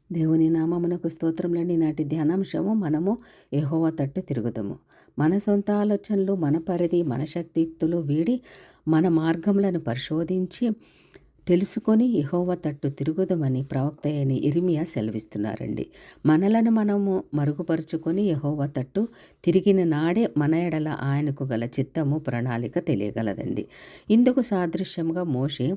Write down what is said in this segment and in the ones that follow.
దేవుని నామమునకు స్తోత్రములండి. నాటి ధ్యానాంశము మనము యెహోవా తట్టు తిరుగుదము. మన సొంత ఆలోచనలు, మన పరిధి, మన శక్తియుక్తులు వీడి మన మార్గములను పరిశోధించి తెలుసుకొని యెహోవా తట్టు తిరుగుదమని ప్రవక్త అయిన ఇర్మియా సెలవిస్తున్నారండి. మనలను మనము మరుగుపరుచుకొని యెహోవా తట్టు తిరిగిన నాడే మన ఎడల ఆయనకు గల చిత్తము ప్రణాళిక తెలియగలదండి. ఇందుకు సాదృశ్యంగా మోషే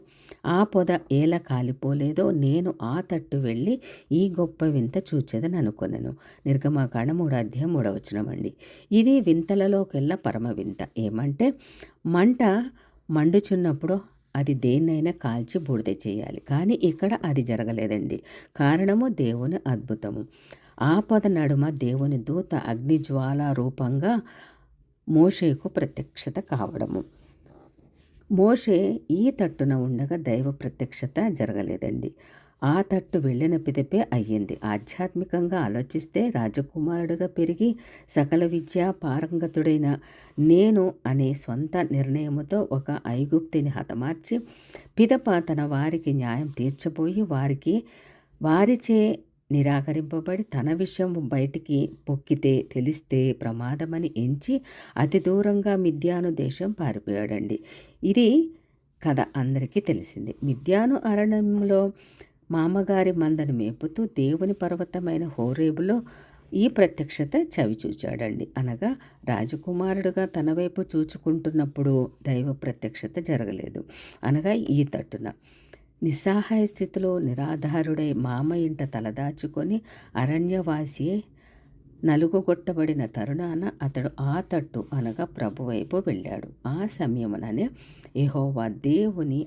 ఆ పొద ఏల కాలిపోలేదో నేను ఆ తట్టు వెళ్ళి ఈ గొప్ప వింత చూచెదని అనుకొనెను. నిర్గమాకాండం 3:3 ఇది వింతలలోకెల్లా పరమ వింత. ఏమంటే మంట మండుచున్నప్పుడు అది దేన్నైనా కాల్చి బూడిద చేయాలి. కానీ ఇక్కడ అది జరగలేదండి. కారణము దేవుని అద్భుతము. ఆ పొద నడుమ దేవుని దూత అగ్నిజ్వాల రూపంగా మోషేకు ప్రత్యక్షత కావడము. మోషే ఈ తట్టున ఉండగా దైవ ప్రత్యక్షత జరగలేదండి. ఆ తట్టు వెళ్ళిన పిదపే అయ్యింది. ఆధ్యాత్మికంగా ఆలోచిస్తే రాజకుమారుడిగా పెరిగి సకల విద్య పారంగతుడైన నేను అనే స్వంత నిర్ణయముతో ఒక ఐగుప్తిని హతమార్చి పిదప తన వారికి న్యాయం తీర్చబోయి వారిచే నిరాకరింపబడి తన విషయం బయటికి పొక్కితే తెలిస్తే ప్రమాదమని ఎంచి అతి దూరంగా మిద్యాను దేశం పారిపోయాడండి. ఇది కథ అందరికీ తెలిసింది. మిద్యాను అరణ్యంలో మామగారి మందను మేపుతూ దేవుని పర్వతమైన హోరేబులో ఈ ప్రత్యక్షత చవిచూచాడండి. అనగా రాజకుమారుడుగా తన వైపు చూచుకుంటున్నప్పుడు దైవ ప్రత్యక్షత జరగలేదు. అనగా ఈ తట్టున నిస్సహాయ స్థితిలో నిరాధారుడై మామ ఇంట తలదాచుకొని అరణ్యవాసి నలుగుగొట్టబడిన తరుణాన అతడు ఆ తట్టు అనగా ప్రభు వైపు వెళ్ళాడు. ఆ సమయముననే యెహోవా దేవుని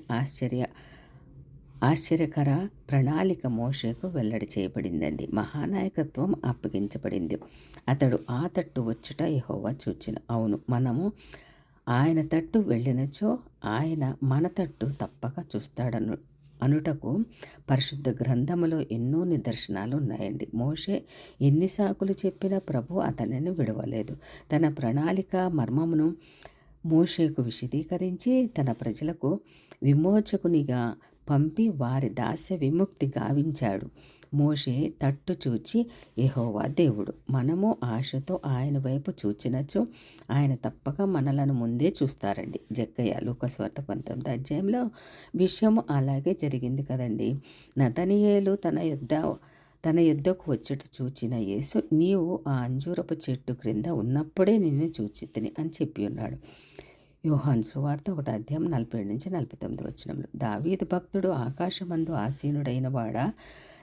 ఆశ్చర్యకర ప్రణాళిక మోషేకు వెల్లడి చేయబడిందండి. మహానాయకత్వం అప్పగించబడింది. అతడు ఆ తట్టు వచ్చుట యెహోవా చూచెను. అవును, మనము ఆయన తట్టు వెళ్ళినచో ఆయన మన తట్టు తప్పక చూస్తాడను అనుటకు పరిశుద్ధ గ్రంథములో ఎన్నో నిదర్శనాలు ఉన్నాయండి. మోషే ఎన్ని సాకులు చెప్పినా ప్రభు అతనిని విడవలేదు. తన ప్రణాళిక మర్మమును మోషేకు విశదీకరించి తన ప్రజలకు విమోచకునిగా పంపి వారి దాస్య విముక్తి గావించాడు. మోషే తట్టు చూచి యెహోవా దేవుడు. మనము ఆశతో ఆయన వైపు చూచినచో ఆయన తప్పక మనలను ముందే చూస్తారండి. జక్కయ్య లూకాసువార్త 19 విషయము అలాగే జరిగింది కదండి. నతనీయేలు తన యుద్ధకు వచ్చుట చూచిన యేసు, నీవు ఆ అంజూరపు చెట్టు క్రింద ఉన్నప్పుడే నిన్ను చూచితిని అని చెప్పి ఉన్నాడు. యోహాను సువార్త 1:47-49 దావీదు భక్తుడు ఆకాశమందు ఆసీనుడైన వాడా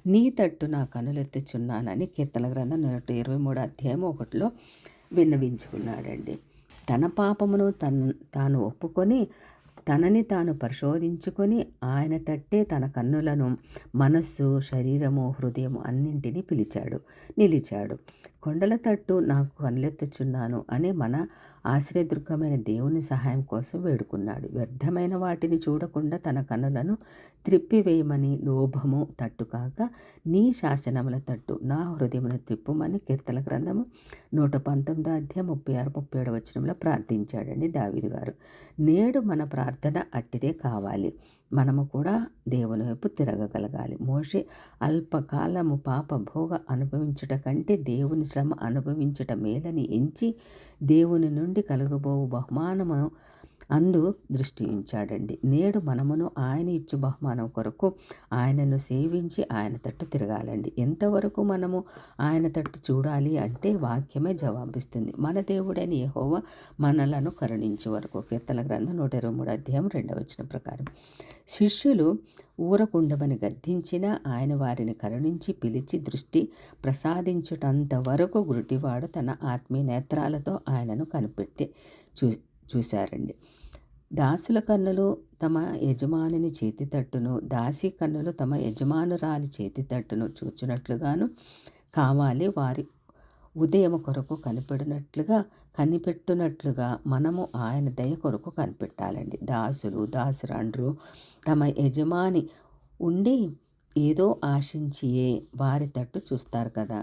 నీ తట్టు నా కనులెత్తుచున్నానని కీర్తన గ్రంథం 123:1 విన్నవించుకున్నాడండి. తన పాపమును తాను ఒప్పుకొని తనని తాను పరిశోధించుకొని ఆయన తట్టే తన కన్నులను, మనస్సు, శరీరము, హృదయము అన్నింటినీ నిలిచాడు. కొండల తట్టు నాకు కనులెత్తుచున్నాను అనే మన ఆశ్రయదుర్గమైన దేవుని సహాయం కోసం వేడుకున్నాడు. వ్యర్థమైన వాటిని చూడకుండా తన కన్నులను త్రిప్పివేయమని లోభము తట్టు కాక నీ శాసనముల తట్టు నా హృదయమును త్రిప్పుమని కీర్తన గ్రంథము 119:36-37 ప్రార్థించాడండి దావీదు గారు. నేడు మన ప్రార్థన అట్టిదే కావాలి. మనము కూడా దేవుని వైపు తిరగగలగాలి. మోషే అల్పకాలము పాప భోగ అనుభవించుట కంటే దేవుని శ్రమ అనుభవించుట మేలని ఎంచి దేవుని నుండి కలుగబోవు బహుమానము అందు దృష్టి ఉంచాడండి. నేడు మనమును ఆయన ఇచ్చు బహుమానం కొరకు ఆయనను సేవించి ఆయన తట్టు తిరగాలండి. ఎంతవరకు మనము ఆయన తట్టు చూడాలి అంటే వాక్యమే జవాబిస్తుంది. మన దేవుడైన యెహోవా మనలను కరుణించే వరకు. కీర్తన గ్రంథం 123:2 ప్రకారం శిష్యులు ఊరకుండమని గద్దించిన ఆయన వారిని కరుణించి పిలిచి దృష్టి ప్రసాదించుటంత వరకు గురుటివాడు తన ఆత్మీయ నేత్రాలతో ఆయనను కనిపెట్టి చూశారండి. దాసుల కన్నులు తమ యజమానిని చేతి తట్టును, దాసి కన్నులు తమ యజమానురాలి చేతి తట్టును చూచినట్లుగాను కావాలి. వారి ఉదయం కొరకు కనిపెట్టునట్లుగా మనము ఆయన దయ కొరకు కనిపెట్టాలండి. దాసురాండ్రు తమ యజమాని ఉండి ఏదో ఆశించియే వారి తట్టు చూస్తారు కదా.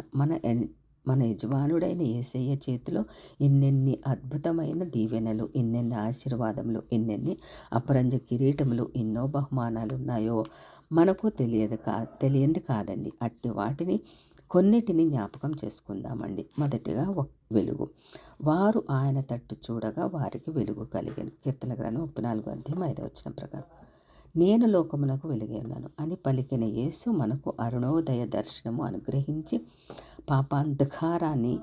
మన యజమానుడైన యేసయ్య చేతిలో ఎన్నెన్ని అద్భుతమైన దీవెనలు, ఎన్నెన్ని ఆశీర్వాదములు, ఎన్నెన్ని అపరంజ కిరీటములు, ఎన్నో బహుమానాలు ఉన్నాయో మనకు తెలియంది కాదండి. అట్టి వాటిని కొన్నిటిని జ్ఞాపకం చేసుకుందామండి. మొదటిగా వెలుగు. వారు ఆయన తట్టు చూడగా వారికి వెలుగు కలిగెను. కీర్తన గ్రంథం 34 అధ్యాయం 5వ వచనం ప్రకారం. నేను లోకమునకు వెలుగై ఉన్నాను అని పలికిన యేసు మనకు అరుణోదయ దర్శనము అనుగ్రహించి పాపాంధకారాన్ని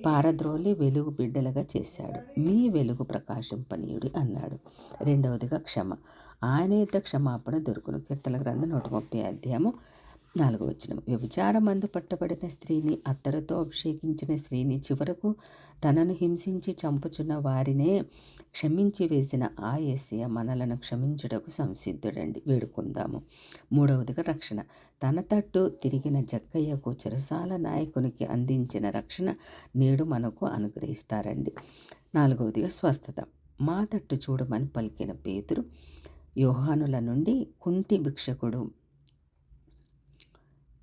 పారద్రోలి వెలుగు బిడ్డలుగా చేశాడు. మీ వెలుగు ప్రకాశింపనీయుడి అన్నాడు. రెండవదిగా క్షమ. ఆయన యొక్క క్షమాపణ దొరుకును. కీర్తన గ్రంథం 130 అధ్యాయము 4వ వచనం. వ్యభిచారమందు పట్టబడిన స్త్రీని, అత్తరుతో అభిషేకించిన స్త్రీని, చివరకు తనను హింసించి చంపుచున్న వారినే క్షమించి వేసిన ఆ యేసయ్య మనలను క్షమించుటకు సంసిద్ధుడండి. వేడుకుందాము. మూడవదిగా రక్షణ. తన తట్టు తిరిగిన జక్కయ్యకు చెరసాల నాయకునికి అందించిన రక్షణ నేడు మనకు అనుగ్రహిస్తారండి. నాలుగవదిగా స్వస్థత. మా తట్టు చూడమని పలికిన పేతురు యోహానుల నుండి కుంటి భిక్షకుడు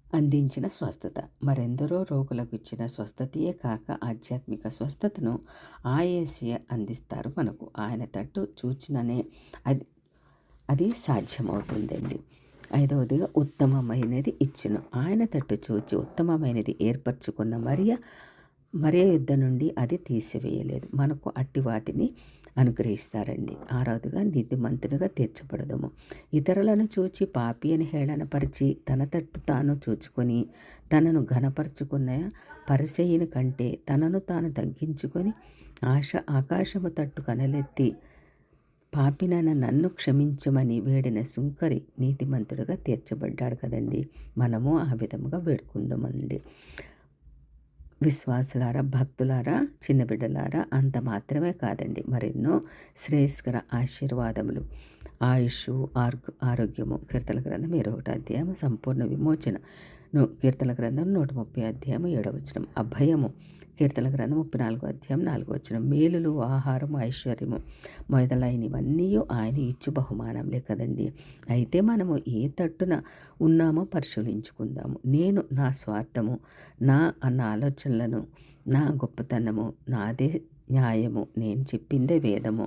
అందించిన స్వస్థత, మరెందరో రోగులకు ఇచ్చిన స్వస్థతయే కాక ఆధ్యాత్మిక స్వస్థతను ఆ యేసయ్య అందిస్తారు మనకు. ఆయన తట్టు చూచిననే అది సాధ్యమవుతుందండి. ఐదవదిగా ఉత్తమమైనది ఇచ్చును. ఆయన తట్టు చూచి ఉత్తమమైనది ఏర్పరచుకున్న మరియ యుద్ధ నుండి అది తీసివేయలేదు. మనకు అట్టి వాటిని అనుగ్రహిస్తారండి. ఆరవదిగా నీతిమంతునిగా తీర్చబడదము. ఇతరులను చూచి పాపి అని హేళనపరిచి తన తట్టు తాను చూచుకొని తనను ఘనపరుచుకున్న పరిసయ్యుని కంటే తనను తాను తగ్గించుకొని ఆకాశము తట్టు కనలెత్తి పాపినైన నన్ను క్షమించమని వేడిన సుంకరి నీతిమంతుడిగా తీర్చబడ్డాడు కదండి. మనము ఆ విధముగా వేడుకుందామండి. విశ్వాసులారా, భక్తులారా, చిన్న బిడ్డలారా, అంత మాత్రమే కాదండి, మరెన్నో శ్రేయస్కర ఆశీర్వాదములు, ఆయుష్, ఆరోగ్యము. కీర్తన గ్రంథం 21 అధ్యాయం సంపూర్ణ విమోచన. కీర్తన గ్రంథం 130 అధ్యాయం 7వ వచనం. అభయము. కీర్తన గ్రంథం 34 అధ్యాయం 4వ వచనం. మేలులు, ఆహారము, ఐశ్వర్యము మొదలైనవన్నీ ఆయన ఇచ్చు బహుమానంలే కదండి. అయితే మనము ఏ తట్టున ఉన్నామో పరిశీలించుకుందాము. నేను నా స్వార్థము, అన్న ఆలోచనలను, నా గొప్పతనము, నాదే న్యాయము, నేను చెప్పిందే వేదము,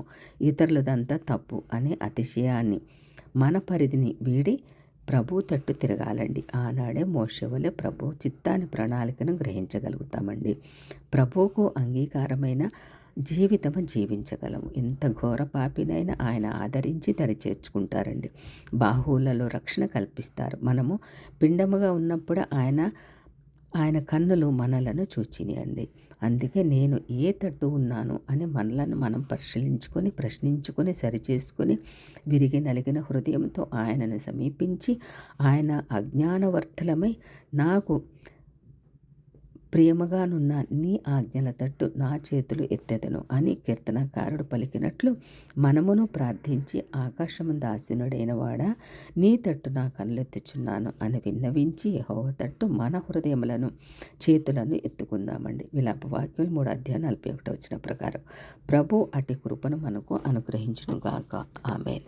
ఇతరులదంతా తప్పు అనే అతిశయాన్ని, మన పరిధిని వీడి ప్రభు తట్టు తిరగాలండి. ఆనాడే మోషే వలె ప్రభు చిత్తాన్ని, ప్రణాళికను గ్రహించగలుగుతామండి. ప్రభువుకు అంగీకారమైన జీవితము జీవించగలము. ఎంత ఘోర పాపినైనా ఆయన ఆదరించి దరి చేర్చుకుంటారండి. బాహువులలో రక్షణ కల్పిస్తారు. మనము పిండముగా ఉన్నప్పుడు ఆయన కన్నులు మనలను చూచినాయండి. అందుకే నేను ఏ తట్టు ఉన్నాను అని మనలను మనం పరిశీలించుకొని, ప్రశ్నించుకొని, సరిచేసుకొని, విరిగి నలిగిన హృదయంతో ఆయనను సమీపించి ఆయన అజ్ఞానవర్తులమై నాకు ప్రియముగానున్న నీ ఆజ్ఞల తట్టు నా చేతులు ఎత్తెదను అని కీర్తనకారుడు పలికినట్లు మనమును ప్రార్థించి ఆకాశమందు ఆసీనుడైన వాడా, నీ తట్టు నా కనులెత్తుచున్నాను అని విన్నవించి యెహోవా తట్టు మన హృదయములను, చేతులను ఎత్తుకుందామండి. విలాపవాక్యం 3 అధ్యాయం 41 వచనం ప్రకారం. ప్రభు అటి కృపను మనకు అనుగ్రహించును గాక. ఆమేన్.